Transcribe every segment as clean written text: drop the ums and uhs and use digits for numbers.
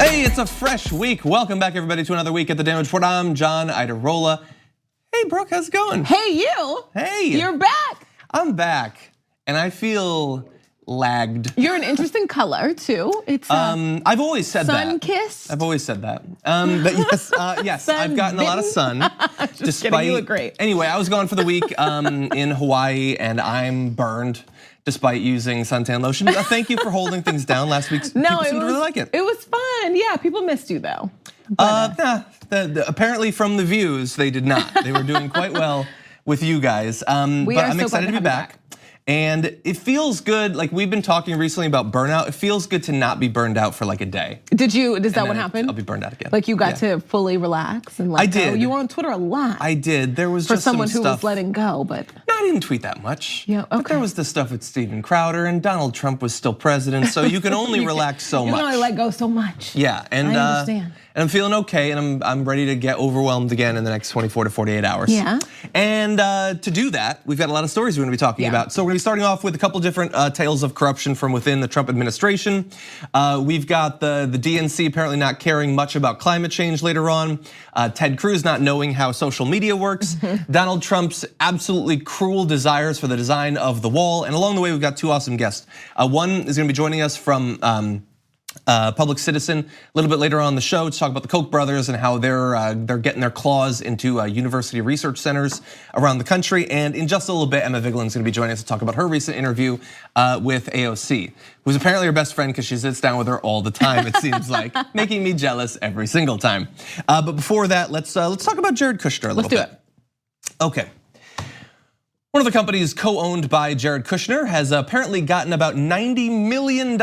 Hey, it's a fresh week. Welcome back, everybody, to another week at the Damage Report. I'm John Idarola. Hey, Brooke, how's it going? Hey, you. Hey. You're back. I'm back, and I feel lagged. You're an interesting color, too. It's I've always said that. sun-kissed. I've always said that. But yes, I've gotten a lot of sun. Just kidding, you look great. Anyway, I was gone for the week in Hawaii, and I'm burned. Despite using suntan lotion. Thank you for holding things down last week. People seemed to really like it. It was fun. Yeah, people missed you though. Apparently from the views, they did not. They were doing quite well with you guys. But I'm excited to be back. And it feels good, like we've been talking recently about burnout. It feels good to not be burned out for like a day. Is that what happened? I'll be burned out again. Like you got to fully relax and let I did. go? You were on Twitter a lot. I did. There was for just someone some who was letting go, but no, I didn't tweet that much. Yeah, okay. But there was the stuff with Steven Crowder and Donald Trump was still president, so you can only relax so much. You can only let go so much. Yeah, and I understand. And I'm feeling okay, and I'm ready to get overwhelmed again in the next 24 to 48 hours. Yeah. And to do that, we've got a lot of stories we're gonna be talking about. So we're gonna be starting off with a couple different tales of corruption from within the Trump administration. We've got the DNC apparently not caring much about climate change later on. Ted Cruz not knowing how social media works. Donald Trump's absolutely cruel desires for the design of the wall. And along the way, we've got two awesome guests. One is gonna be joining us from Public Citizen a little bit later on the show to talk about the Koch brothers and how they're getting their claws into university research centers around the country. And in just a little bit, Emma Vigeland is going to be joining us to talk about her recent interview with AOC, who's apparently her best friend because she sits down with her all the time. It seems like, making me jealous every single time. But before that, let's talk about Jared Kushner a little bit. Let's do it. Okay. One of the companies co-owned by Jared Kushner has apparently gotten about $90 million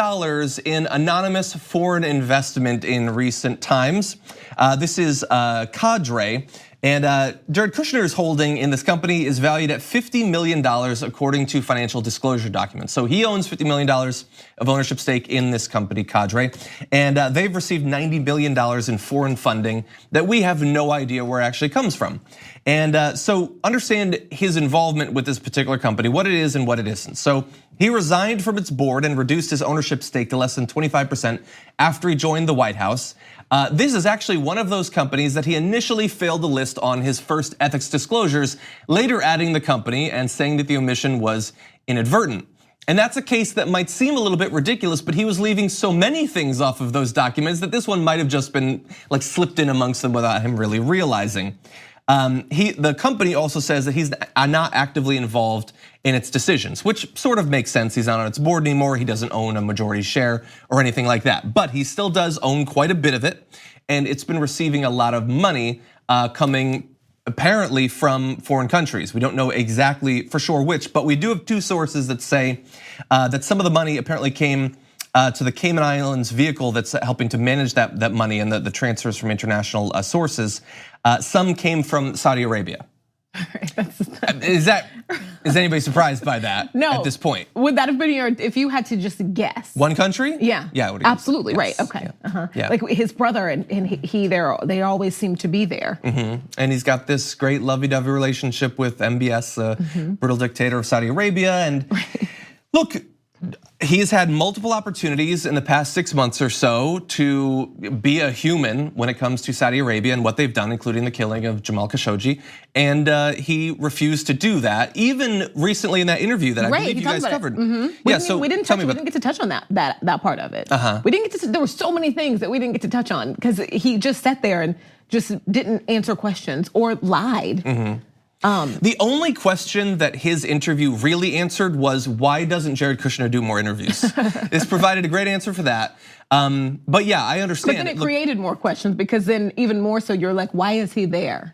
in anonymous foreign investment in recent times. This is Cadre, and Jared Kushner's holding in this company is valued at $50 million according to financial disclosure documents. So he owns $50 million of ownership stake in this company, Cadre, and they've received $90 billion in foreign funding that we have no idea where it actually comes from. And so understand his involvement with this particular company, what it is and what it isn't. So he resigned from its board and reduced his ownership stake to less than 25% after he joined the White House. This is actually one of those companies that he initially failed to list on his first ethics disclosures, later adding the company and saying that the omission was inadvertent. And that's a case that might seem a little bit ridiculous, but he was leaving so many things off of those documents that this one might have just been like slipped in amongst them without him really realizing. The company also says that he's not actively involved in its decisions, which sort of makes sense. He's not on its board anymore. He doesn't own a majority share or anything like that, but he still does own quite a bit of it. And it's been receiving a lot of money coming apparently from foreign countries. We don't know exactly for sure which, but we do have two sources that say that some of the money apparently came to the Cayman Islands vehicle that's helping to manage that money and the transfers from international sources. Some came from Saudi Arabia. Is anybody surprised by that? No. At this point, would that have been if you had to just guess? One country? Yeah. Yeah. Absolutely. Yes. Right. Okay. Yeah. Like his brother and they always seem to be there. And he's got this great lovey-dovey relationship with MBS, brutal dictator of Saudi Arabia. And look, he has had multiple opportunities in the past 6 months or so to be a human when it comes to Saudi Arabia and what they've done, including the killing of Jamal Khashoggi. And he refused to do that, even recently in that interview that I believe you guys covered. Yeah, so we didn't get to touch on that part of it. We didn't get to. There were so many things that we didn't get to touch on because he just sat there and just didn't answer questions or lied. The only question that his interview really answered was, why doesn't Jared Kushner do more interviews? This provided a great answer for that. But yeah, I understand. But then it created more questions because then even more so you're like, why is he there?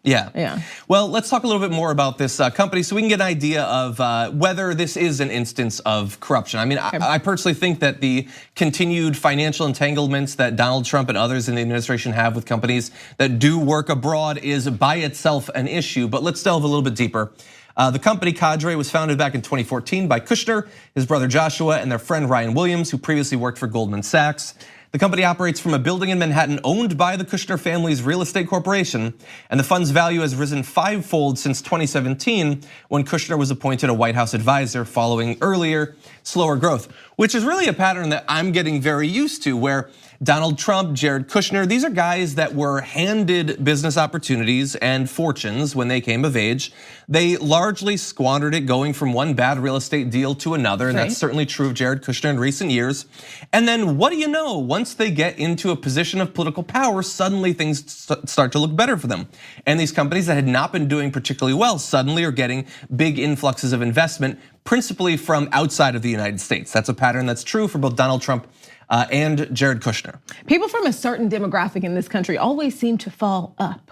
Yeah. Well, let's talk a little bit more about this company so we can get an idea of whether this is an instance of corruption. I mean, I personally think that the continued financial entanglements that Donald Trump and others in the administration have with companies that do work abroad is by itself an issue, but let's delve a little bit deeper. The company Cadre was founded back in 2014 by Kushner, his brother Joshua, and their friend Ryan Williams, who previously worked for Goldman Sachs. The company operates from a building in Manhattan owned by the Kushner family's real estate corporation, and the fund's value has risen fivefold since 2017 when Kushner was appointed a White House advisor following earlier, slower growth, which is really a pattern that I'm getting very used to, where Donald Trump, Jared Kushner, these are guys that were handed business opportunities and fortunes when they came of age. They largely squandered it going from one bad real estate deal to another, and that's certainly true of Jared Kushner in recent years. And then what do you know? Once they get into a position of political power, suddenly things start to look better for them. And these companies that had not been doing particularly well suddenly are getting big influxes of investment, principally from outside of the United States. That's a pattern that's true for both Donald Trump and Jared Kushner. People from a certain demographic in this country always seem to fall up.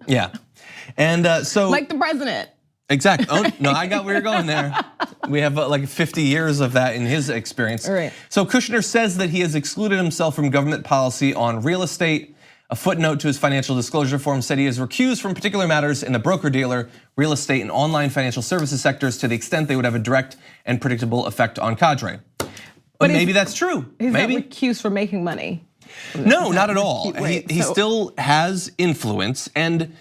Yeah, and so like the president. Exactly. Oh no, I got where you're going there. We have like 50 years of that in his experience. Right. So Kushner says that he has excluded himself from government policy on real estate. A footnote to his financial disclosure form said he is recused from particular matters in the broker-dealer, real estate, and online financial services sectors to the extent they would have a direct and predictable effect on cadre. But maybe that's true. He's maybe not recused for making money. No, not at all. He still has influence, and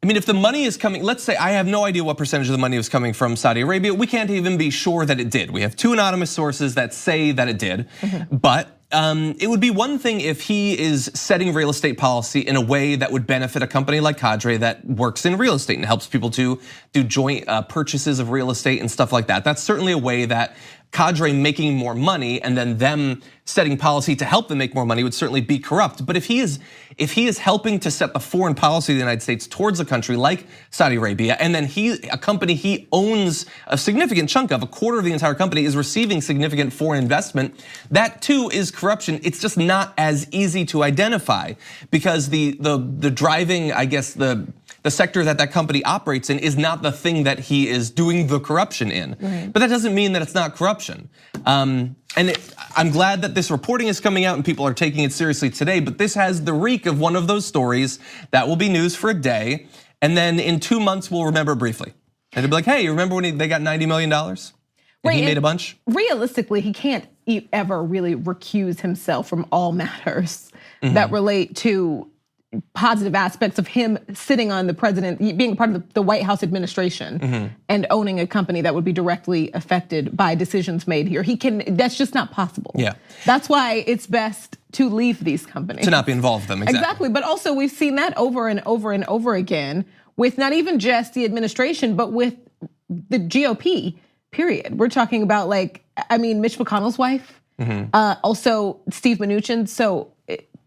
I mean, if the money is coming, let's say I have no idea what percentage of the money was coming from Saudi Arabia. We can't even be sure that it did. We have two anonymous sources that say that it did, but it would be one thing if he is setting real estate policy in a way that would benefit a company like Cadre that works in real estate and helps people to do joint purchases of real estate and stuff like that. That's certainly a way that Cadre making more money and then them setting policy to help them make more money would certainly be corrupt. But if he is helping to set the foreign policy of the United States towards a country like Saudi Arabia, and then a company he owns a significant chunk of, a quarter of the entire company is receiving significant foreign investment, that too is corruption. It's just not as easy to identify because the driving, I guess, the sector that company operates in is not the thing that he is doing the corruption in. Right. But that doesn't mean that it's not corruption. And I'm glad that this reporting is coming out and people are taking it seriously today, but this has the reek of one of those stories that will be news for a day. And then in 2 months, we'll remember briefly. And they'll be like, hey, you remember when they got $90 million? And he made a bunch? Realistically, he can't ever really recuse himself from all matters that relate to positive aspects of him sitting on the president, being a part of the White House administration and owning a company that would be directly affected by decisions made here. That's just not possible. Yeah. That's why it's best to leave these companies. To not be involved with them, Exactly, but also we've seen that over and over and over again with not even just the administration, but with the GOP, period. We're talking about Mitch McConnell's wife, also Steve Mnuchin, so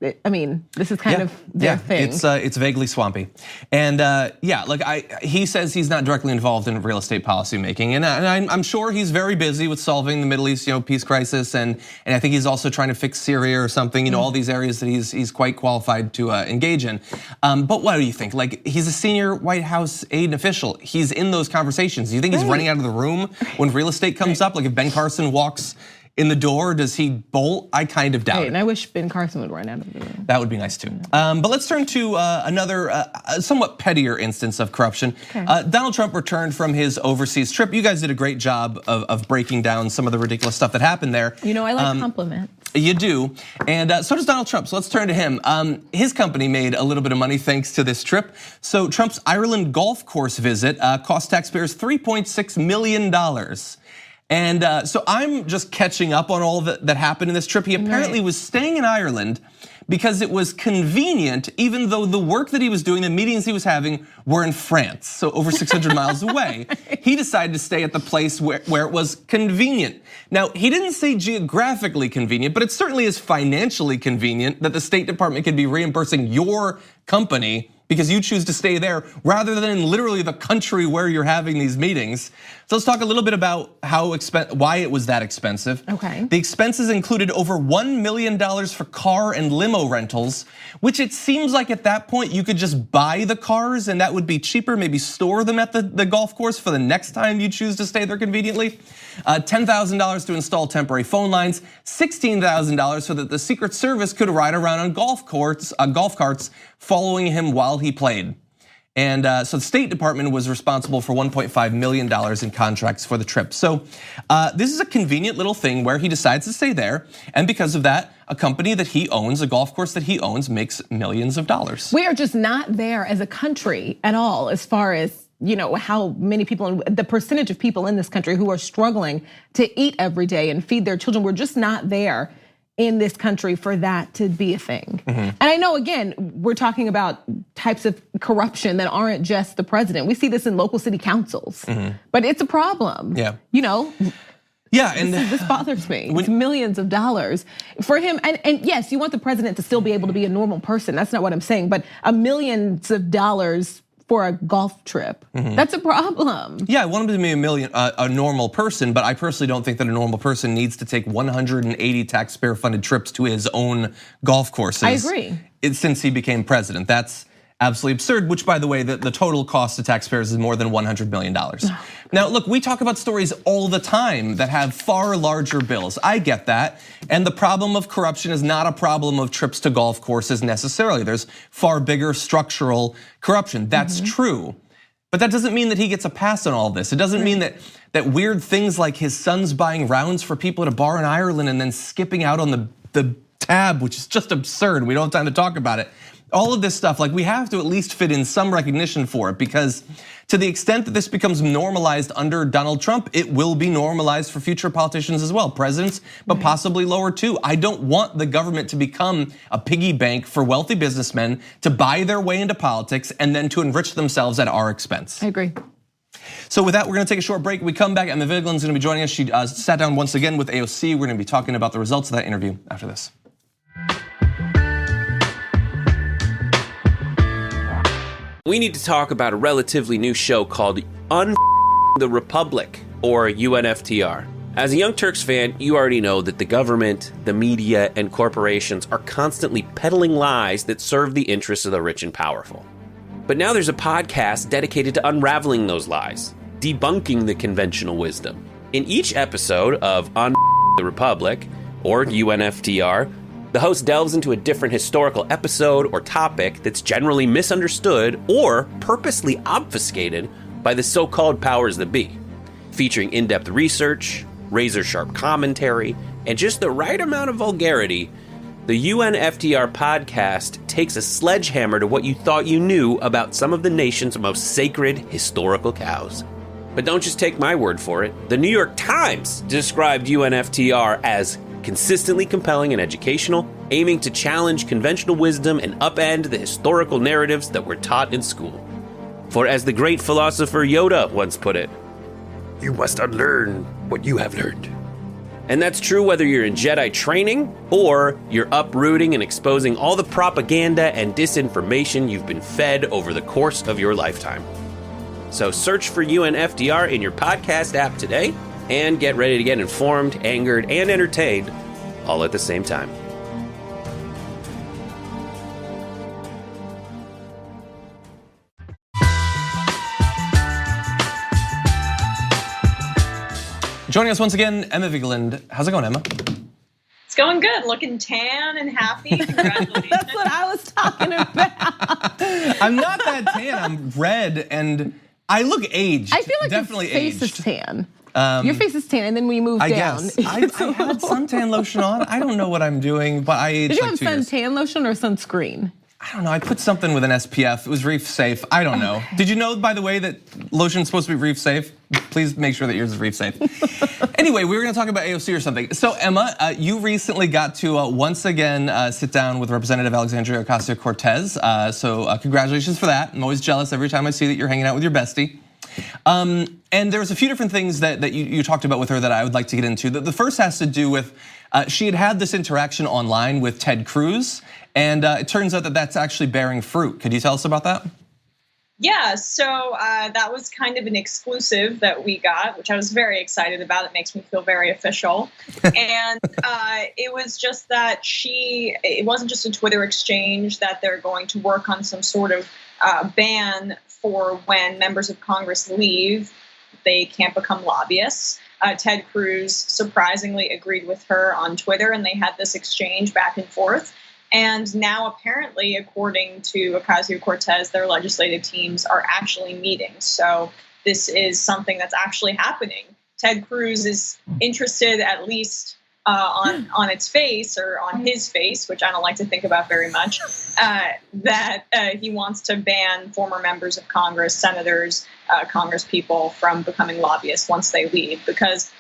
this is kind of their thing. It's vaguely swampy, and he says he's not directly involved in real estate policy making, and I'm sure he's very busy with solving the Middle East, peace crisis, and I think he's also trying to fix Syria or something. All these areas that he's quite qualified to engage in. But what do you think? Like, he's a senior White House aide and official. He's in those conversations. Do you think he's running out of the room when real estate comes up? Like, if Ben Carson walks in the door, does he bolt? I kind of doubt it. And I wish Ben Carson would run out of the room. That would be nice too. But let's turn to another somewhat pettier instance of corruption. Okay. Donald Trump returned from his overseas trip. You guys did a great job of breaking down some of the ridiculous stuff that happened there. I like compliments. You do, and so does Donald Trump. So let's turn to him. His company made a little bit of money thanks to this trip. So Trump's Ireland golf course visit cost taxpayers $3.6 million. And so I'm just catching up on all that happened in this trip. He apparently was staying in Ireland because it was convenient, even though the work that he was doing, the meetings he was having were in France, so over 600 miles away. He decided to stay at the place where it was convenient. Now, he didn't say geographically convenient, but it certainly is financially convenient that the State Department could be reimbursing your company because you choose to stay there rather than in literally the country where you're having these meetings. So let's talk a little bit about why it was that expensive. Okay. The expenses included over $1 million for car and limo rentals, which it seems like at that point you could just buy the cars and that would be cheaper, maybe store them at the golf course for the next time you choose to stay there conveniently. $10,000 to install temporary phone lines, $16,000 so that the Secret Service could ride around on golf carts following him while he played. And so the State Department was responsible for $1.5 million in contracts for the trip. So this is a convenient little thing where he decides to stay there. And because of that, a company that he owns, a golf course that he owns, makes millions of dollars. We are just not there as a country at all as far as how many people, the percentage of people in this country who are struggling to eat every day and feed their children. We're just not there in this country for that to be a thing. And I know, again, we're talking about types of corruption that aren't just the president. We see this in local city councils, but it's a problem. Yeah. Yeah, and this bothers me. It's millions of dollars for him. And yes, you want the president to still be able to be a normal person. That's not what I'm saying, but millions of dollars for a golf trip. That's a problem. Yeah, I want him to be a normal person, but I personally don't think that a normal person needs to take 180 taxpayer-funded trips to his own golf courses. I agree. Since he became president, that's absolutely absurd, which, by the way, the total cost to taxpayers is more than $100 million. Now, look, we talk about stories all the time that have far larger bills. I get that. And the problem of corruption is not a problem of trips to golf courses necessarily. There's far bigger structural corruption. That's true. But that doesn't mean that he gets a pass on all this. It doesn't mean that weird things like his son's buying rounds for people at a bar in Ireland and then skipping out on the tab, which is just absurd. We don't have time to talk about it. All of this stuff, like we have to at least fit in some recognition for it, because to the extent that this becomes normalized under Donald Trump, it will be normalized for future politicians as well, presidents, but possibly lower too. I don't want the government to become a piggy bank for wealthy businessmen to buy their way into politics and then to enrich themselves at our expense. I agree. So with that, we're gonna take a short break. We come back, Emma Vigeland's gonna be joining us. She sat down once again with AOC. We're gonna be talking about the results of that interview after this. We need to talk about a relatively new show called the Republic, or UNFTR. As a Young Turks fan, you already know that the government, the media, and corporations are constantly peddling lies that serve the interests of the rich and powerful. But now there's a podcast dedicated to unraveling those lies, debunking the conventional wisdom. In each episode of the Republic, or UNFTR, the host delves into a different historical episode or topic that's generally misunderstood or purposely obfuscated by the so-called powers that be. Featuring in-depth research, razor-sharp commentary, and just the right amount of vulgarity, the UNFTR podcast takes a sledgehammer to what you thought you knew about some of the nation's most sacred historical cows. But don't just take my word for it. The New York Times described UNFTR as consistently compelling and educational, aiming to challenge conventional wisdom and upend the historical narratives that were taught in school. For as the great philosopher Yoda once put it, you must unlearn what you have learned. And that's true whether you're in Jedi training or you're uprooting and exposing all the propaganda and disinformation you've been fed over the course of your lifetime. So search for UNFTR in your podcast app today and get ready to get informed, angered, and entertained all at the same time. Joining us once again, Emma Vigeland. How's it going, Emma? It's going good, looking tan and happy. Congratulations. That's what I was talking about. I'm not that tan, I'm red and I look aged. I feel like definitely your face aged. is tan. Your face is tan, and then when you move I down. guess. I had suntan lotion on. I don't know what I'm doing, but I aged Did you like have 2 years. suntan lotion or sunscreen? I don't know, I put something with an SPF. It was reef safe, I don't know. Did you know, by the way, that lotion's supposed to be reef safe? Please make sure that yours is reef safe. Anyway, we were gonna talk about AOC or something. So Emma, you recently got to once again sit down with Representative Alexandria Ocasio-Cortez. So congratulations for that. I'm always jealous every time I see that you're hanging out with your bestie. And there's a few different things that you talked about with her that I would like to get into. The first has to do with, she had this interaction online with Ted Cruz, and it turns out that that's actually bearing fruit. Could you tell us about that? Yeah, so that was kind of an exclusive that we got, which I was very excited about. It makes me feel very official. And it was just that it wasn't just a Twitter exchange, that they're going to work on some sort of ban for when members of Congress leave, they can't become lobbyists. Ted Cruz surprisingly agreed with her on Twitter, and they had this exchange back and forth. And now, apparently, according to Ocasio-Cortez, their legislative teams are actually meeting. So this is something that's actually happening. Ted Cruz is interested, at least on its face, or on his face, which I don't like to think about very much, that he wants to ban former members of Congress, senators, Congress people from becoming lobbyists once they leave, because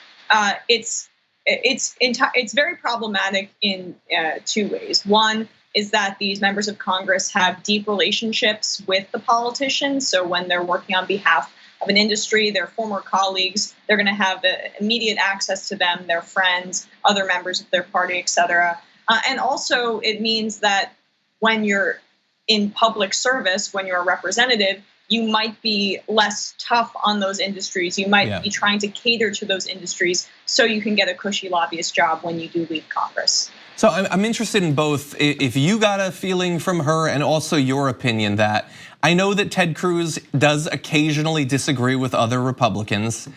it's it's very problematic in two ways. One is that these members of Congress have deep relationships with the politicians. So when they're working on behalf of an industry, their former colleagues, they're going to have immediate access to them, their friends, other members of their party, et cetera. And also it means that when you're in public service, when you're a representative, you might be less tough on those industries. You might be trying to cater to those industries so you can get a cushy lobbyist job when you do leave Congress. So I'm interested in both, if you got a feeling from her and also your opinion that I know that Ted Cruz does occasionally disagree with other Republicans,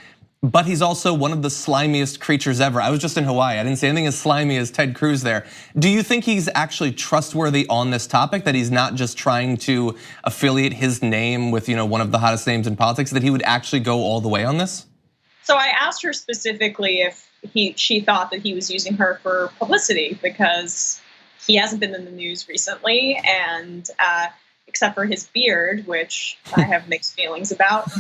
but he's also one of the slimiest creatures ever. I was just in Hawaii. I didn't see anything as slimy as Ted Cruz there. Do you think he's actually trustworthy on this topic, that he's not just trying to affiliate his name with one of the hottest names in politics, that he would actually go all the way on this? So I asked her specifically if she thought that he was using her for publicity, because he hasn't been in the news recently, and except for his beard, which I have mixed feelings about.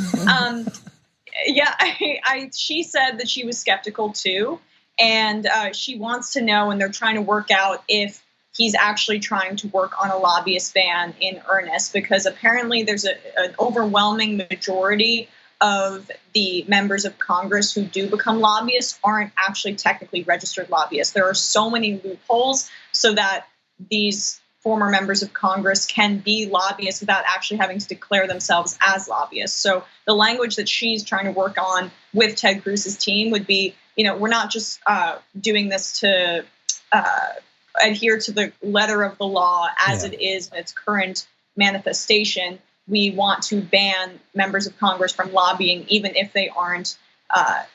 She said that she was skeptical too, and she wants to know, and they're trying to work out if he's actually trying to work on a lobbyist ban in earnest, because apparently there's an overwhelming majority of the members of Congress who do become lobbyists aren't actually technically registered lobbyists. There are so many loopholes so that these former members of Congress can be lobbyists without actually having to declare themselves as lobbyists. So the language that she's trying to work on with Ted Cruz's team would be, we're not just doing this to adhere to the letter of the law as it is in its current manifestation. We want to ban members of Congress from lobbying, even if they aren't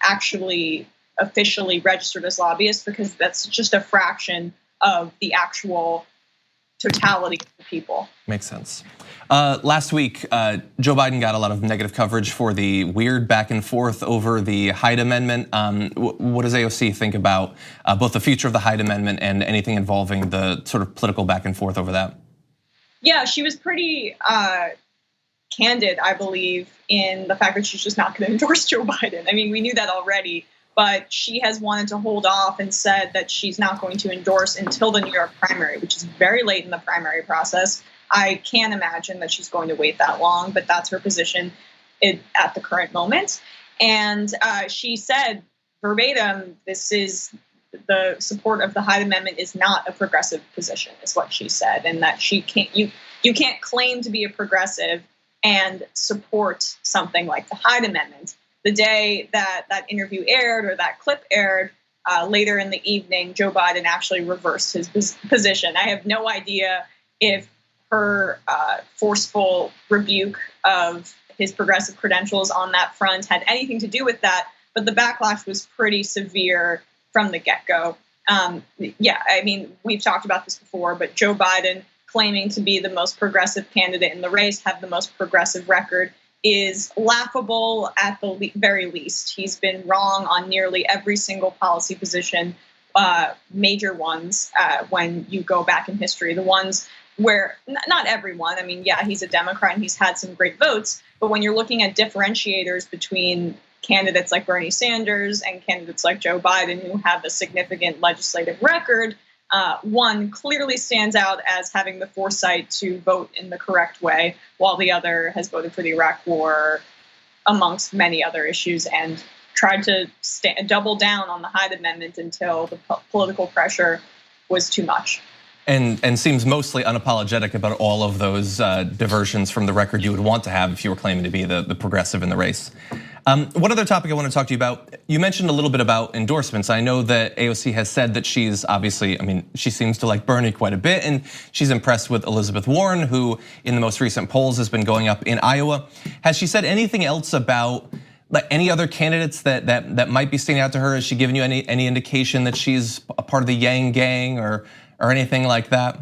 actually officially registered as lobbyists, because that's just a fraction of the actual totality of the people. Makes sense. Last week, Joe Biden got a lot of negative coverage for the weird back and forth over the Hyde Amendment. What does AOC think about both the future of the Hyde Amendment and anything involving the sort of political back and forth over that? Yeah, she was pretty candid, I believe, in the fact that she's just not going to endorse Joe Biden. I mean, we knew that already, but she has wanted to hold off and said that she's not going to endorse until the New York primary, which is very late in the primary process. I can't imagine that she's going to wait that long, but that's her position at the current moment. And she said verbatim, this is the support of the Hyde Amendment is not a progressive position, is what she said, and that she can't, you can't claim to be a progressive and support something like the Hyde Amendment. The day that that interview aired, or that clip aired, later in the evening, Joe Biden actually reversed his position. I have no idea if her forceful rebuke of his progressive credentials on that front had anything to do with that, but the backlash was pretty severe from the get-go. Yeah, I mean, we've talked about this before, but Joe Biden claiming to be the most progressive candidate in the race, have the most progressive record, is laughable at the very least. He's been wrong on nearly every single policy position, major ones, when you go back in history. The ones where, not everyone, I mean, yeah, he's a Democrat and he's had some great votes, but when you're looking at differentiators between candidates like Bernie Sanders and candidates like Joe Biden, who have a significant legislative record, one clearly stands out as having the foresight to vote in the correct way, while the other has voted for the Iraq War, amongst many other issues, and tried to double down on the Hyde Amendment until the political pressure was too much. And seems mostly unapologetic about all of those diversions from the record you would want to have if you were claiming to be the progressive in the race. One other topic I want to talk to you about, you mentioned a little bit about endorsements. I know that AOC has said that she's obviously, I mean, she seems to like Bernie quite a bit, and she's impressed with Elizabeth Warren, who in the most recent polls has been going up in Iowa. Has she said anything else about like any other candidates that might be standing out to her? Has she given you any indication that she's a part of the Yang gang or anything like that?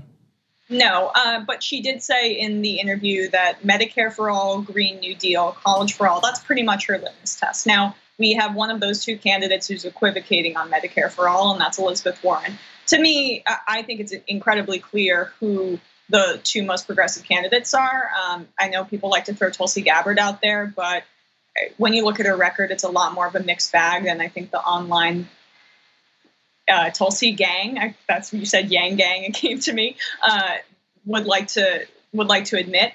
No, but she did say in the interview that Medicare for all, Green New Deal, college for all, that's pretty much her litmus test. Now, we have one of those two candidates who's equivocating on Medicare for all, and that's Elizabeth Warren. To me, I think it's incredibly clear who the two most progressive candidates are. I know people like to throw Tulsi Gabbard out there, but when you look at her record, it's a lot more of a mixed bag than I think the online Tulsi gang, that's what you said, Yang gang, it came to me, would like to admit.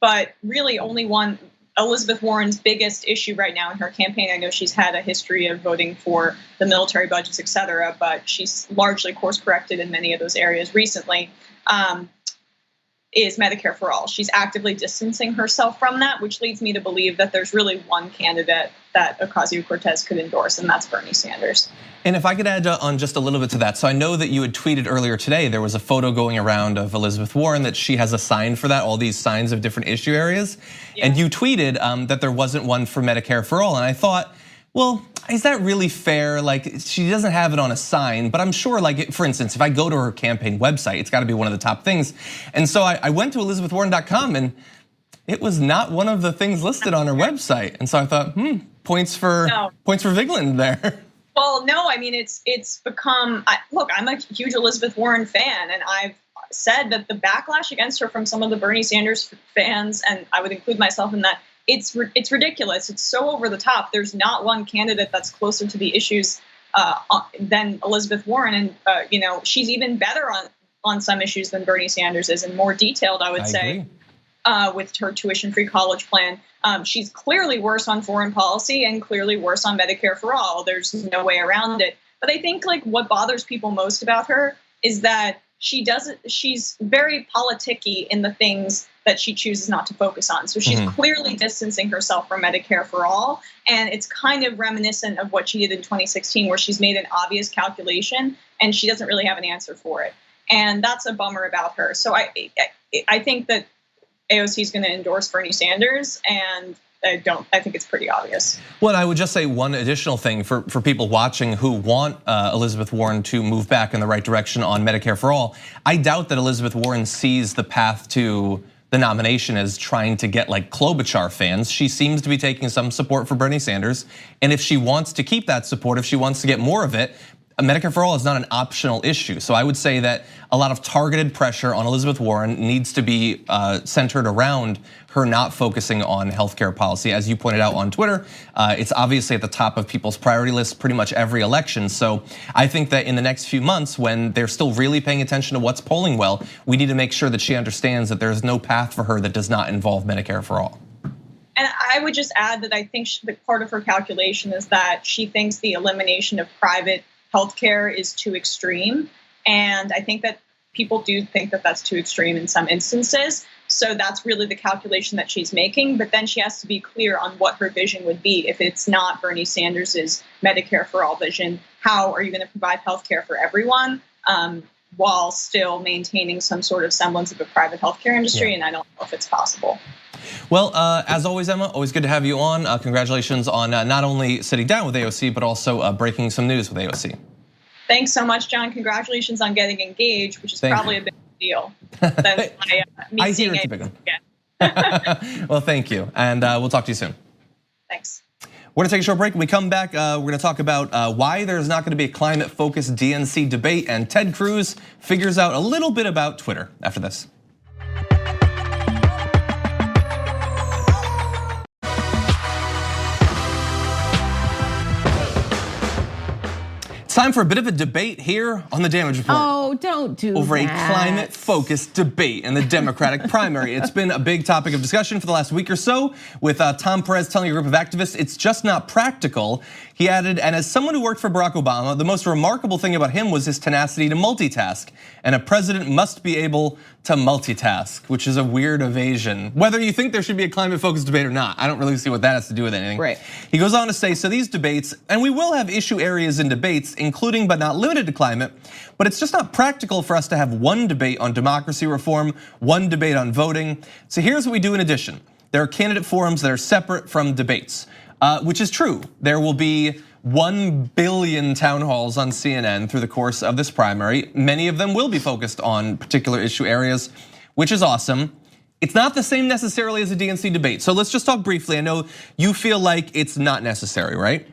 But really only one, Elizabeth Warren's biggest issue right now in her campaign, I know she's had a history of voting for the military budgets, et cetera, but she's largely course corrected in many of those areas recently, is Medicare for All. She's actively distancing herself from that, which leads me to believe that there's really one candidate that Ocasio-Cortez could endorse, and that's Bernie Sanders. And if I could add on just a little bit to that. So I know that you had tweeted earlier today, there was a photo going around of Elizabeth Warren that she has a sign for that, all these signs of different issue areas. Yeah. And you tweeted that there wasn't one for Medicare for All. And I thought, well, is that really fair? Like, she doesn't have it on a sign, but I'm sure, like, for instance, if I go to her campaign website, it's gotta be one of the top things. And so I went to elizabethwarren.com and it was not one of the things listed on her website. And so I thought, points for Vigeland there. Well, no, I mean, it's become, look, I'm a huge Elizabeth Warren fan, and I've said that the backlash against her from some of the Bernie Sanders fans, and I would include myself in that, it's ridiculous. It's so over the top. There's not one candidate that's closer to the issues than Elizabeth Warren, and she's even better on some issues than Bernie Sanders is, and more detailed, I would say. With her tuition-free college plan. She's clearly worse on foreign policy and clearly worse on Medicare for All. There's no way around it. But I think like what bothers people most about her is that she's very politicky in the things that she chooses not to focus on. So she's clearly distancing herself from Medicare for All. And it's kind of reminiscent of what she did in 2016, where she's made an obvious calculation and she doesn't really have an answer for it. And that's a bummer about her. So I think that AOC is going to endorse Bernie Sanders, and I think it's pretty obvious. Well, I would just say one additional thing for people watching who want Elizabeth Warren to move back in the right direction on Medicare for All. I doubt that Elizabeth Warren sees the path to the nomination as trying to get like Klobuchar fans. She seems to be taking some support for Bernie Sanders. And if she wants to keep that support, if she wants to get more of it, Medicare for All is not an optional issue. So I would say that a lot of targeted pressure on Elizabeth Warren needs to be centered around her not focusing on healthcare policy. As you pointed out on Twitter, it's obviously at the top of people's priority list pretty much every election. So I think that in the next few months, when they're still really paying attention to what's polling well, we need to make sure that she understands that there's no path for her that does not involve Medicare for All. And I would just add that I think that part of her calculation is that she thinks the elimination of private healthcare is too extreme. And I think that people do think that that's too extreme in some instances. So that's really the calculation that she's making. But then she has to be clear on what her vision would be. If it's not Bernie Sanders's Medicare for All vision, how are you going to provide healthcare for everyone while still maintaining some sort of semblance of a private healthcare industry? Yeah. And I don't know if it's possible. Well, as always, Emma, always good to have you on. Congratulations on not only sitting down with AOC, but also breaking some news with AOC. Thanks so much, John. Congratulations on getting engaged, which is probably a big deal. Than I hear it's a big one. Well, thank you, and we'll talk to you soon. Thanks. We're gonna take a short break. When we come back, we're gonna talk about why there's not gonna be a climate-focused DNC debate, and Ted Cruz figures out a little bit about Twitter after this. It's time for a bit of a debate here on the Damage Report. Oh, don't do over that. A climate-focused debate in the Democratic primary. It's been a big topic of discussion for the last week or so, with Tom Perez telling a group of activists it's just not practical. He added, and as someone who worked for Barack Obama, the most remarkable thing about him was his tenacity to multitask. And a president must be able to multitask, which is a weird evasion. Whether you think there should be a climate-focused debate or not, I don't really see what that has to do with anything. Right. He goes on to say, so these debates, and we will have issue areas in debates, including but not limited to climate, but it's just not practical for us to have one debate on democracy reform, one debate on voting. So here's what we do in addition. There are candidate forums that are separate from debates, which is true. There will be 1 billion town halls on CNN through the course of this primary. Many of them will be focused on particular issue areas, which is awesome. It's not the same necessarily as a DNC debate. So let's just talk briefly. I know you feel like it's not necessary, right?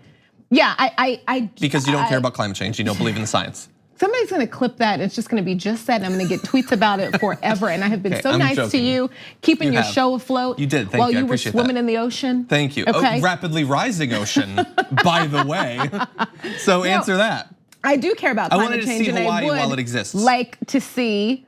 Yeah, I because you don't care about climate change, you don't believe in the science. Somebody's gonna clip that. It's just gonna be just that. And I'm gonna get tweets about it forever. And I have been so nice to you, keeping your show afloat. You did, thank while you. you were swimming in the ocean. Thank you. Okay. Rapidly rising ocean, by the way. So answer that. I do care about climate change, and I would like to see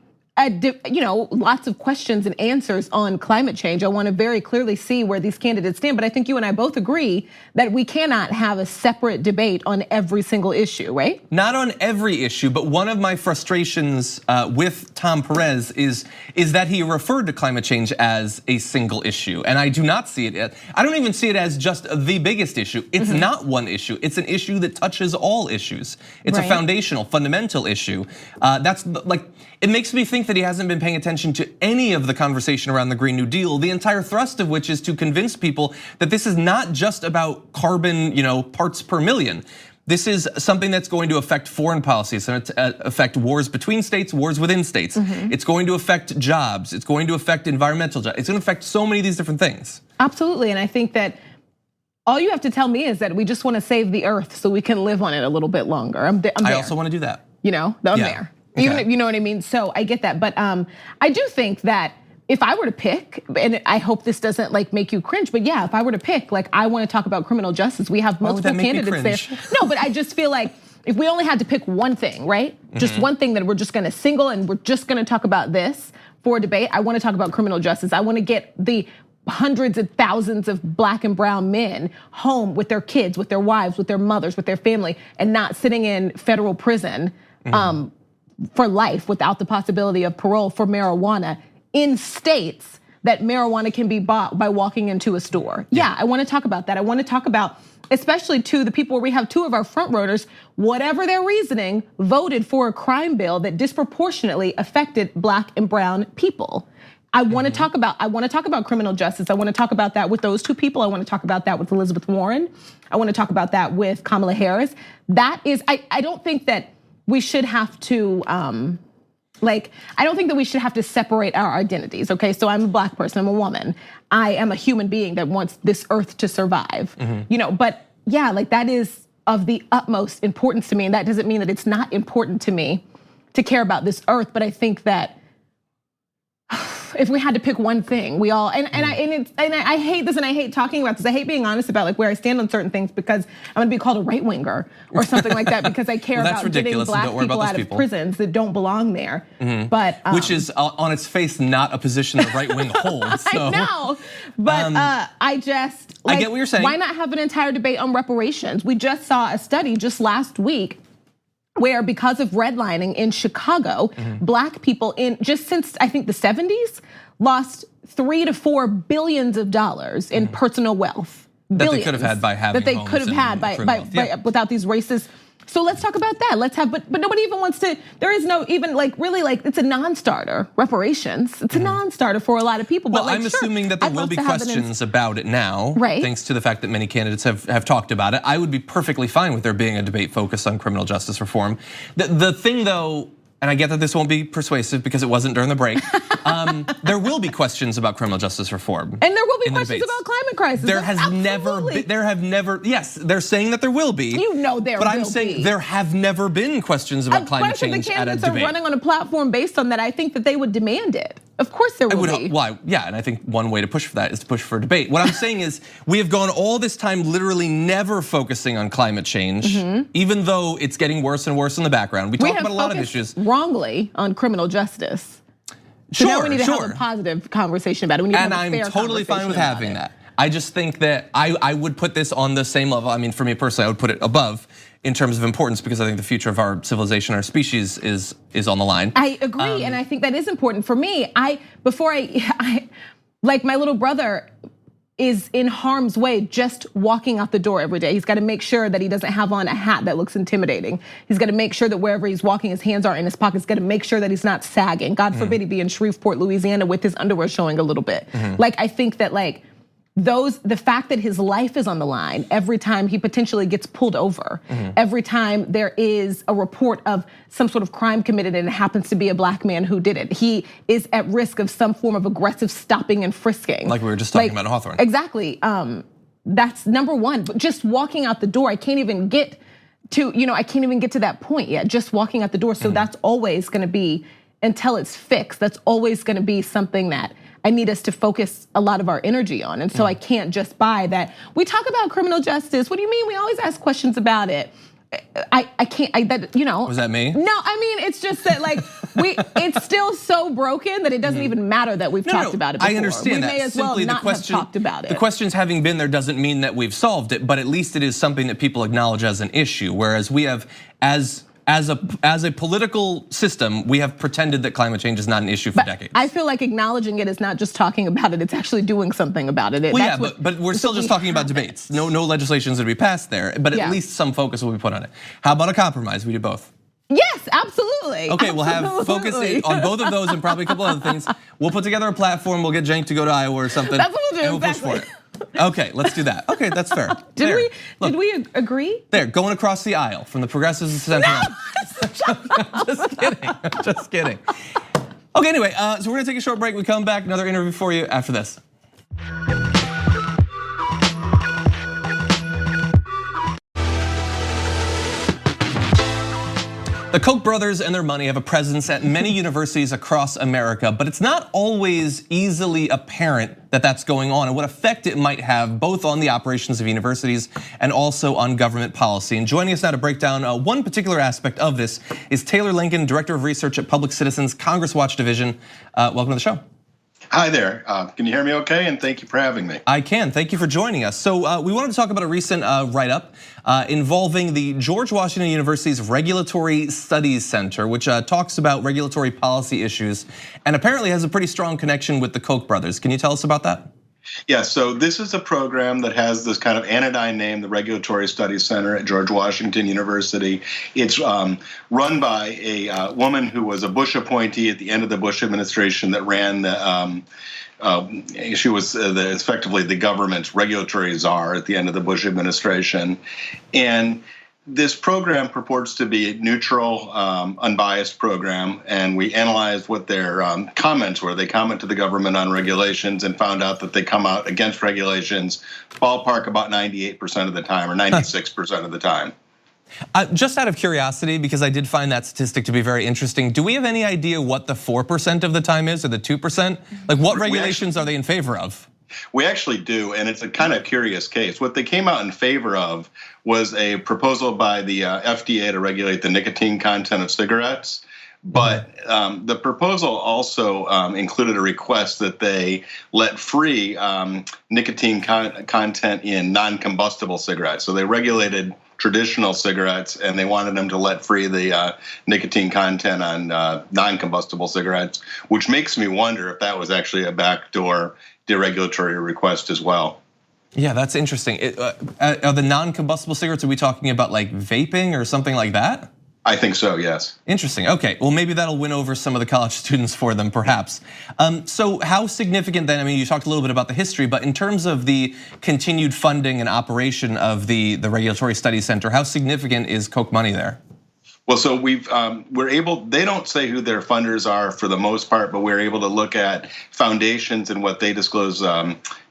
lots of questions and answers on climate change. I want to very clearly see where these candidates stand, but I think you and I both agree that we cannot have a separate debate on every single issue, right? Not on every issue, but one of my frustrations with Tom Perez is that he referred to climate change as a single issue, and I do not see it. I don't even see it as just the biggest issue. It's not one issue. It's an issue that touches all issues. It's a foundational, fundamental issue. That's like, it makes me think that he hasn't been paying attention to any of the conversation around the Green New Deal, the entire thrust of which is to convince people that this is not just about carbon, parts per million. This is something that's going to affect foreign policy. It's going to affect wars between states, wars within states. It's going to affect jobs. It's going to affect environmental jobs. It's going to affect so many of these different things. Absolutely, and I think that all you have to tell me is that we just want to save the earth so we can live on it a little bit longer. I'm there. I also want to do that. I'm there. Even if, you know what I mean? So I get that, but I do think that if I were to pick, and I hope this doesn't make you cringe, but yeah, if I were to pick, I want to talk about criminal justice. We have multiple candidates there. No, but I just feel like if we only had to pick one thing, right? Just one thing that we're just gonna single and we're just gonna talk about this for a debate. I want to talk about criminal justice. I want to get the hundreds of thousands of black and brown men home with their kids, with their wives, with their mothers, with their family, and not sitting in federal prison for life without the possibility of parole for marijuana in states that marijuana can be bought by walking into a store. Yeah, I want to talk about that. I want to talk about, especially to the people where we have two of our front runners, whatever their reasoning, voted for a crime bill that disproportionately affected black and brown people. I want to talk about criminal justice. I want to talk about that with those two people. I want to talk about that with Elizabeth Warren. I want to talk about that with Kamala Harris. That is, I don't think that we should have to, I don't think that we should have to separate our identities, okay? So I'm a black person, I'm a woman. I am a human being that wants this earth to survive, but yeah, that is of the utmost importance to me. And that doesn't mean that it's not important to me to care about this earth, but I think that if we had to pick one thing, we all, and I hate this and I hate talking about this. I hate being honest about where I stand on certain things because I'm gonna be called a right winger or something like that because I care about getting black people out of prisons that don't belong there. But which is on its face not a position the right wing holds. So. I know, but I just I get what you're saying. Why not have an entire debate on reparations? We just saw a study just last week where because of redlining in Chicago, black people just since I think the 70s lost $3 to $4 billions in personal wealth. That they could have had by having that they could have had by without these racist. So let's talk about that. Let's have, but nobody even wants to. There is no even really it's a non-starter. Reparations. It's a non-starter for a lot of people. Well, I'm assuming that there will be questions about it now, right? Thanks to the fact that many candidates have talked about it. I would be perfectly fine with there being a debate focused on criminal justice reform. The thing though, and I get that this won't be persuasive because it wasn't during the break. There will be questions about criminal justice reform. And there will be questions about climate crisis. There have never, yes, they're saying that there will be. But I'm saying there have never been questions about climate change the at a candidates debate. are running on a platform based on that. I think that they would demand it. Of course there will be. Why? Yeah, and I think one way to push for that is to push for a debate. What I'm saying is we have gone all this time literally never focusing on climate change, even though it's getting worse and worse in the background. We talk about a lot of issues. Wrongly on criminal justice. So now we need to have a positive conversation about it. We need to have a fair I'm totally fine with having that. I just think that I would put this on the same level. I mean, for me personally, I would put it above in terms of importance because I think the future of our civilization, our species is on the line. I agree, and I think that is important. For me, like my little brother is in harm's way just walking out the door every day. He's got to make sure that he doesn't have on a hat that looks intimidating. He's got to make sure that wherever he's walking, his hands are in his pockets. He's got to make sure that he's not sagging. God forbid he be in Shreveport, Louisiana with his underwear showing a little bit. I think that the fact that his life is on the line every time he potentially gets pulled over, every time there is a report of some sort of crime committed and it happens to be a black man who did it, he is at risk of some form of aggressive stopping and frisking. Like we were just talking about in Hawthorne. Exactly, that's number one. But just walking out the door, I can't even get to that point yet, just walking out the door. So that's always gonna be, until it's fixed, that's always gonna be something that I need us to focus a lot of our energy on. And so I can't just buy that. We talk about criminal justice. What do you mean? We always ask questions about it. I can't, Was that me? No, I mean, it's just that like, it's still so broken that it doesn't even matter that we've talked about it before. I understand that. We may as well not have talked about it. The questions having been there doesn't mean that we've solved it, but at least it is something that people acknowledge as an issue. Whereas we have, as a political system, we have pretended that climate change is not an issue for decades. I feel like acknowledging it is not just talking about it, it's actually doing something about it. Well, yeah, but we're still just talking about debates. No legislation is going to be passed there, but at least some focus will be put on it. How about a compromise? We do both. Yes, absolutely. Okay, we'll have focus on both of those and probably a couple other things. We'll put together a platform. We'll get Cenk to go to Iowa or something. That's what we'll do. And we'll push for it. Okay, let's do that. Okay, that's fair. Did we agree? There, going across the aisle from the progressives to center. No, just kidding. Okay, anyway, so we're gonna take a short break. We come back, another interview for you after this. The Koch brothers and their money have a presence at many universities across America, but it's not always easily apparent that that's going on and what effect it might have both on the operations of universities and also on government policy. And joining us now to break down one particular aspect of this is Taylor Lincoln, Director of Research at Public Citizens Congress Watch Division. Welcome to the show. Hi there, can you hear me okay? And thank you for having me. I can, thank you for joining us. So we wanted to talk about a recent write-up involving the George Washington University's Regulatory Studies Center, which talks about regulatory policy issues and apparently has a pretty strong connection with the Koch brothers. Can you tell us about that? Yeah, so this is a program that has this kind of anodyne name, the Regulatory Studies Center at George Washington University. It's run by a woman who was a Bush appointee at the end of the Bush administration that ran the, she was effectively the government's regulatory czar at the end of the Bush administration. And this program purports to be a neutral, unbiased program, and we analyzed what their comments were. They comment to the government on regulations and found out that they come out against regulations ballpark about 98% of the time or 96% of the time. Just out of curiosity, because I did find that statistic to be very interesting, do we have any idea what the 4% of the time is or the 2%? Like what regulations are they in favor of? We actually do, and it's a kind of curious case. What they came out in favor of was a proposal by the FDA to regulate the nicotine content of cigarettes. But the proposal also included a request that they let free nicotine content in non-combustible cigarettes. So they regulated traditional cigarettes, and they wanted them to let free the nicotine content on non-combustible cigarettes, which makes me wonder if that was actually a backdoor deregulatory request as well. Yeah, that's interesting. Are the non-combustible cigarettes, are we talking about like vaping or something like that? I think so, yes. Interesting, okay. Well, maybe that'll win over some of the college students for them, perhaps. So how significant then, I mean, you talked a little bit about the history, but in terms of the continued funding and operation of the Regulatory Studies Center, how significant is Koch money there? Well, so we're able, they don't say who their funders are for the most part, but we're able to look at foundations and what they disclose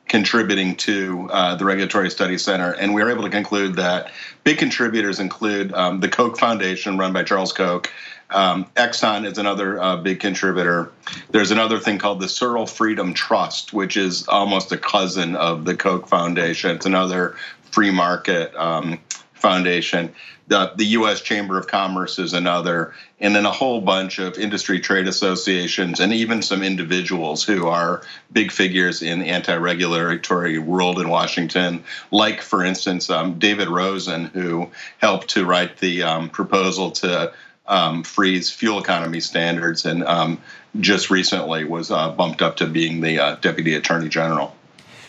contributing to the Regulatory Studies Center. And we were able to conclude that big contributors include the Koch Foundation run by Charles Koch. Exxon is another big contributor. There's another thing called the Searle Freedom Trust, which is almost a cousin of the Koch Foundation. It's another free market foundation. The US Chamber of Commerce is another, and then a whole bunch of industry trade associations and even some individuals who are big figures in the anti-regulatory world in Washington, like, for instance, David Rosen, who helped to write the proposal to freeze fuel economy standards and just recently was bumped up to being the Deputy Attorney General.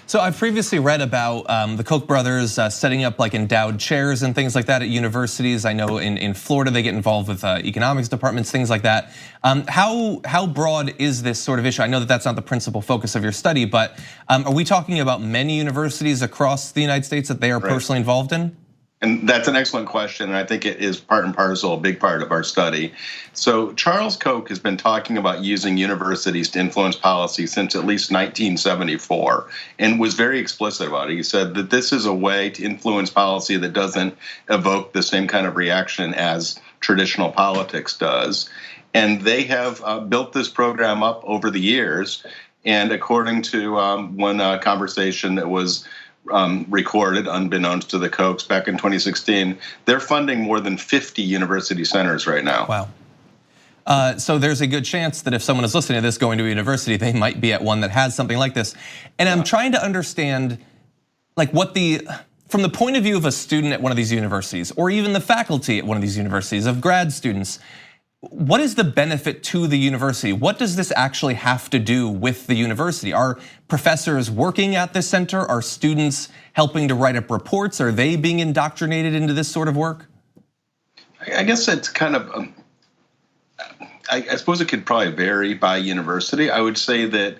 So I've previously read about the Koch brothers setting up like endowed chairs and things like that at universities. I know in Florida they get involved with economics departments, things like that. How broad is this sort of issue? I know that that's not the principal focus of your study, but are we talking about many universities across the United States that they are personally involved in? And that's an excellent question, and I think it is part and parcel, a big part of our study. So Charles Koch has been talking about using universities to influence policy since at least 1974, and was very explicit about it. He said that this is a way to influence policy that doesn't evoke the same kind of reaction as traditional politics does. And they have built this program up over the years, and according to one conversation that was recorded, unbeknownst to the Kochs, back in 2016. They're funding more than 50 university centers right now. Wow. So there's a good chance that if someone is listening to this going to a university, they might be at one that has something like this. And I'm trying to understand, like, from the point of view of a student at one of these universities, or even the faculty at one of these universities, of grad students, what is the benefit to the university? What does this actually have to do with the university? Are professors working at this center? Are students helping to write up reports? Are they being indoctrinated into this sort of work? I guess it's kind of, I suppose it could probably vary by university. I would say that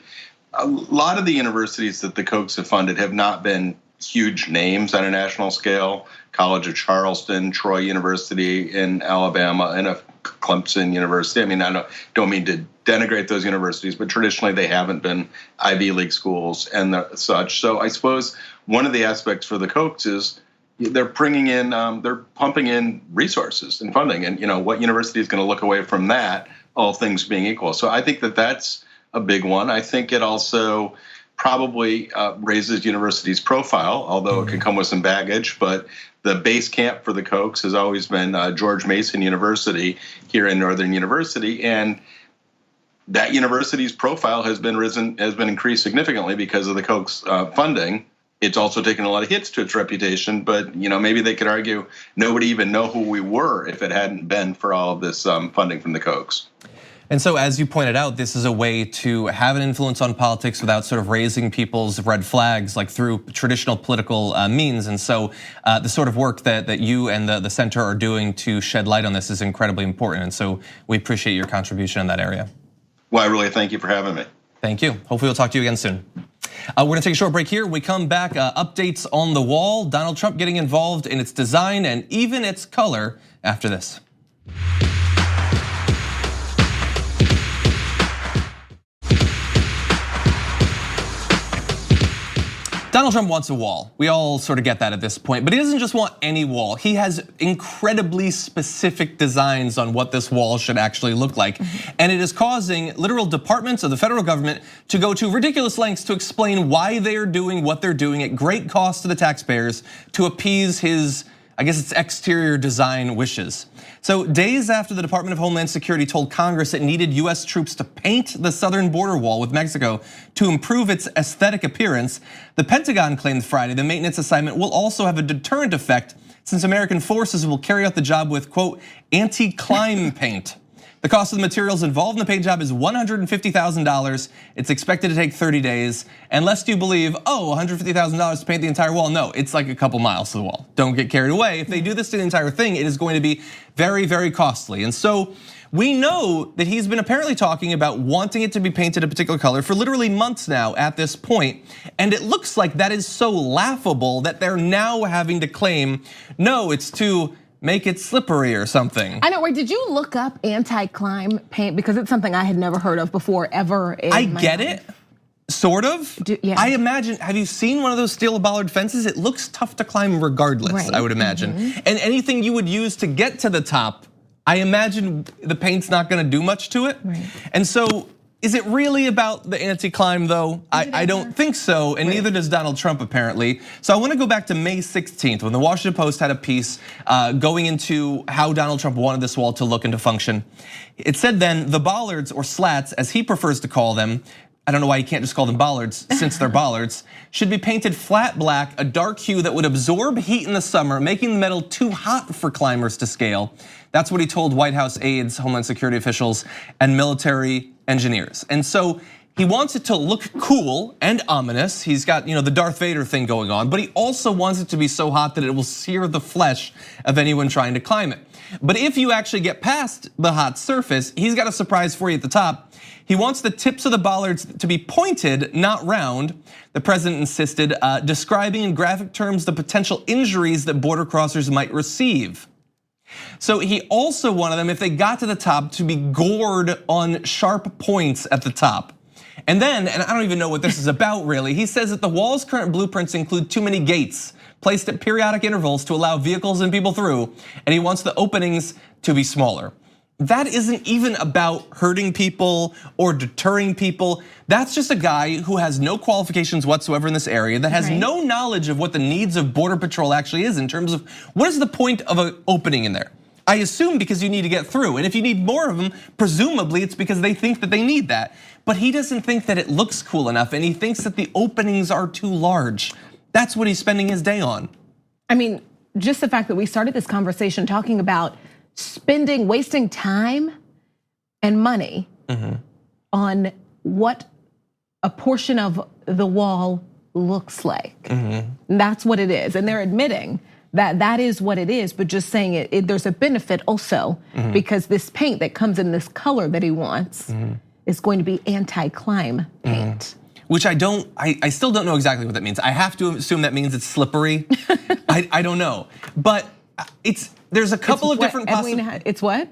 a lot of the universities that the Kochs have funded have not been huge names on a national scale. College of Charleston, Troy University in Alabama, and Clemson University. I mean, I don't mean to denigrate those universities, but traditionally they haven't been Ivy League schools and such. So I suppose one of the aspects for the Kochs is they're pumping in resources and funding, and what university is going to look away from that, all things being equal. So I think that that's a big one. I think it also probably raises university's profile, although it can come with some baggage. But the base camp for the Kochs has always been George Mason University here in Northern University, and that university's profile has been increased significantly because of the Kochs funding. It's also taken a lot of hits to its reputation, but maybe they could argue nobody even know who we were if it hadn't been for all of this funding from the Kochs. And so, as you pointed out, this is a way to have an influence on politics without sort of raising people's red flags, like through traditional political means. And so, the sort of work that you and the center are doing to shed light on this is incredibly important. And so, we appreciate your contribution in that area. Well, I really thank you for having me. Thank you. Hopefully, we'll talk to you again soon. We're gonna take a short break here. We come back, updates on the wall, Donald Trump getting involved in its design and even its color after this. Donald Trump wants a wall. We all sort of get that at this point, but he doesn't just want any wall. He has incredibly specific designs on what this wall should actually look like. And it is causing literal departments of the federal government to go to ridiculous lengths to explain why they are doing what they're doing at great cost to the taxpayers to appease his, I guess it's exterior design wishes. So days after the Department of Homeland Security told Congress it needed US troops to paint the southern border wall with Mexico to improve its aesthetic appearance, the Pentagon claimed Friday the maintenance assignment will also have a deterrent effect since American forces will carry out the job with, quote, anti-climb paint. The cost of the materials involved in the paint job is $150,000. It's expected to take 30 days. And lest you believe, $150,000 to paint the entire wall. No, it's like a couple miles to the wall. Don't get carried away. If they do this to the entire thing, it is going to be very, very costly. And so we know that he's been apparently talking about wanting it to be painted a particular color for literally months now at this point. And it looks like that is so laughable that they're now having to claim, no, it's to make it slippery or something. I know, wait, did you look up anti-climb paint? Because it's something I had never heard of before, ever in I my get life. it, sort of. Yeah. I imagine, have you seen one of those steel bollard fences? It looks tough to climb regardless, Right. I would imagine. And anything you would use to get to the top, I imagine the paint's not gonna do much to it. Right. And so, is it really about the anti-climb though? I don't think so, and neither does Donald Trump apparently. So I wanna go back to May 16th when the Washington Post had a piece going into how Donald Trump wanted this wall to look and to function. It said then, the bollards or slats, as he prefers to call them, I don't know why you can't just call them bollards since they're bollards, should be painted flat black, a dark hue that would absorb heat in the summer, making the metal too hot for climbers to scale. That's what he told White House aides, Homeland Security officials, and military engineers. And so he wants it to look cool and ominous. He's got the Darth Vader thing going on, but he also wants it to be so hot that it will sear the flesh of anyone trying to climb it. But if you actually get past the hot surface, he's got a surprise for you at the top. He wants the tips of the bollards to be pointed, not round. The president insisted, describing in graphic terms the potential injuries that border crossers might receive. So he also wanted them, if they got to the top, to be gored on sharp points at the top. And then, and I don't even know what this is about really, he says that the wall's current blueprints include too many gates placed at periodic intervals to allow vehicles and people through, and he wants the openings to be smaller. that isn't even about hurting people or deterring people. That's just a guy who has no qualifications whatsoever in this area, that has no knowledge of what the needs of Border Patrol actually is in terms of what is the point of an opening in there. I assume because you need to get through, and if you need more of them, presumably it's because they think that they need that. But he doesn't think that it looks cool enough, and he thinks that the openings are too large. That's what he's spending his day on. I mean, just the fact that we started this conversation talking about wasting time and money on what a portion of the wall looks like. That's what it is, and they're admitting that is what it is, but just saying there's a benefit also because this paint that comes in this color that he wants is going to be anti-climb paint. Which I still don't know exactly what that means. I have to assume that means it's slippery. I don't know, but there's a couple of different possibilities. It's what?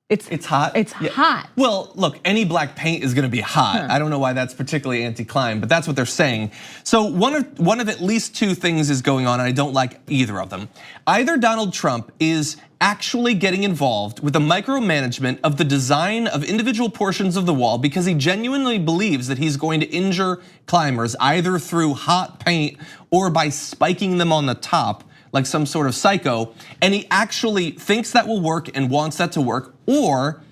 It's hot. It's hot. Well, look, any black paint is going to be hot. I don't know why that's particularly anti-climb, but that's what they're saying. So one of at least two things is going on, and I don't like either of them. Either Donald Trump is actually getting involved with the micromanagement of the design of individual portions of the wall because he genuinely believes that he's going to injure climbers either through hot paint or by spiking them on the top like some sort of psycho, and he actually thinks that will work and wants that to work, or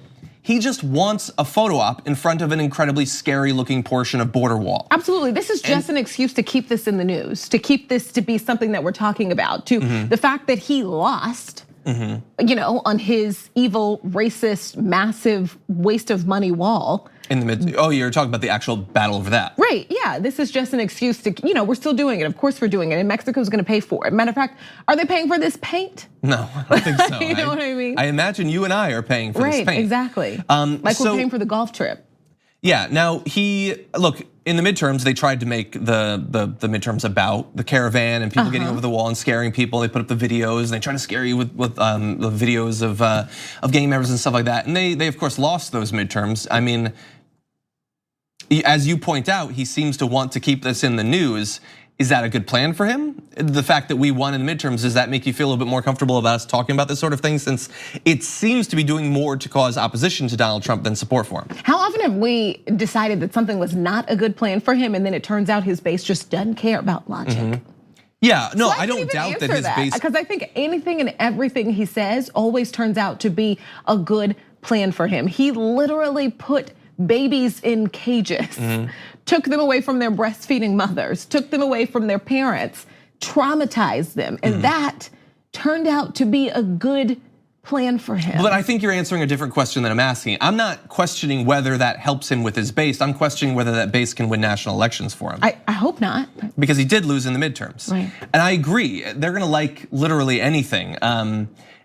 he just wants a photo op in front of an incredibly scary looking portion of border wall. Absolutely, this is just an excuse to keep this in the news, to keep this to be something that we're talking about, to the fact that he lost, on his evil, racist, massive waste of money wall. You're talking about the actual battle over that. Right, yeah, this is just an excuse to, we're still doing it. Of course we're doing it, and Mexico's gonna pay for it. Matter of fact, are they paying for this paint? No, I don't think so. You know what I mean? I imagine you and I are paying for this paint. Right, exactly. Like we're paying for the golf trip. Yeah, now look, in the midterms, they tried to make the midterms about the caravan and people getting over the wall and scaring people. They put up the videos and they try to scare you with the videos of gang members and stuff like that. And they of course lost those midterms. I mean, as you point out, he seems to want to keep this in the news. Is that a good plan for him? The fact that we won in the midterms, does that make you feel a little bit more comfortable about us talking about this sort of thing, since it seems to be doing more to cause opposition to Donald Trump than support for him? How often have we decided that something was not a good plan for him and then it turns out his base just doesn't care about logic? Yeah, no, So I don't doubt that his base. Because I think anything and everything he says always turns out to be a good plan for him. He literally put babies in cages, took them away from their breastfeeding mothers, took them away from their parents, traumatized them. And that turned out to be a good plan for him. But I think you're answering a different question than I'm asking. I'm not questioning whether that helps him with his base. I'm questioning whether that base can win national elections for him. I hope not. Because he did lose in the midterms. Right. And I agree, they're gonna like literally anything.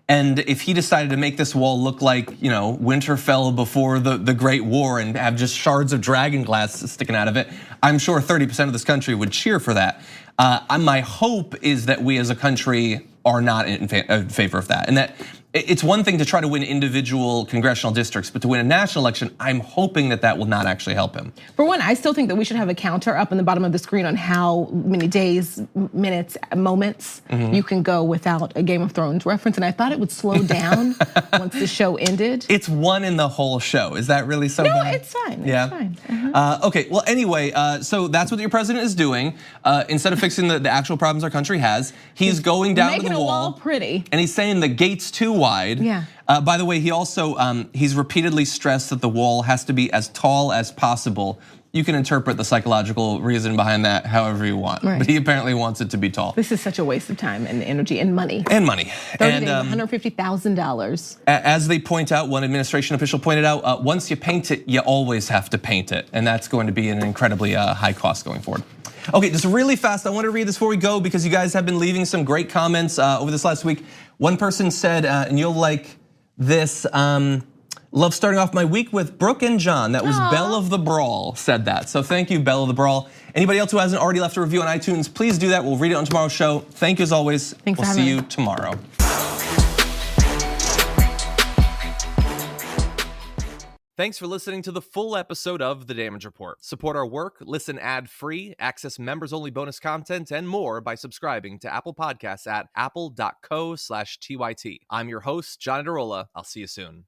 And if he decided to make this wall look like, winter fell before the Great War and have just shards of dragon glass sticking out of it, I'm sure 30% of this country would cheer for that. My hope is that we as a country are not in favor of that. And that it's one thing to try to win individual congressional districts, but to win a national election, I'm hoping that will not actually help him. For one, I still think that we should have a counter up in the bottom of the screen on how many days, minutes, moments you can go without a Game of Thrones reference. And I thought it would slow down once the show ended. It's one in the whole show. Is that really so bad? No, it's fine. Yeah. It's fine. Okay, well anyway, so that's what your president is doing. Instead of fixing the actual problems our country has, he's going down to the Making a wall. wall pretty. And he's saying the gate's too wide. Yeah. By the way, he also he's repeatedly stressed that the wall has to be as tall as possible. You can interpret the psychological reason behind that however you want, but he apparently wants it to be tall. This is such a waste of time and energy and money. And money. 30 days, $150,000. As they point out, one administration official pointed out, once you paint it, you always have to paint it, and that's going to be an incredibly high cost going forward. Okay, just really fast, I want to read this before we go because you guys have been leaving some great comments over this last week. One person said, and you'll like this, love starting off my week with Brooke and John. That was Belle of the Brawl said that. So thank you, Belle of the Brawl. Anybody else who hasn't already left a review on iTunes, please do that. We'll read it on tomorrow's show. Thank you as always. Thanks we'll see you tomorrow. Thanks for listening to the full episode of The Damage Report. Support our work, listen ad-free, access members-only bonus content, and more by subscribing to Apple Podcasts at apple.co/TYT. I'm your host, John Adarola. I'll see you soon.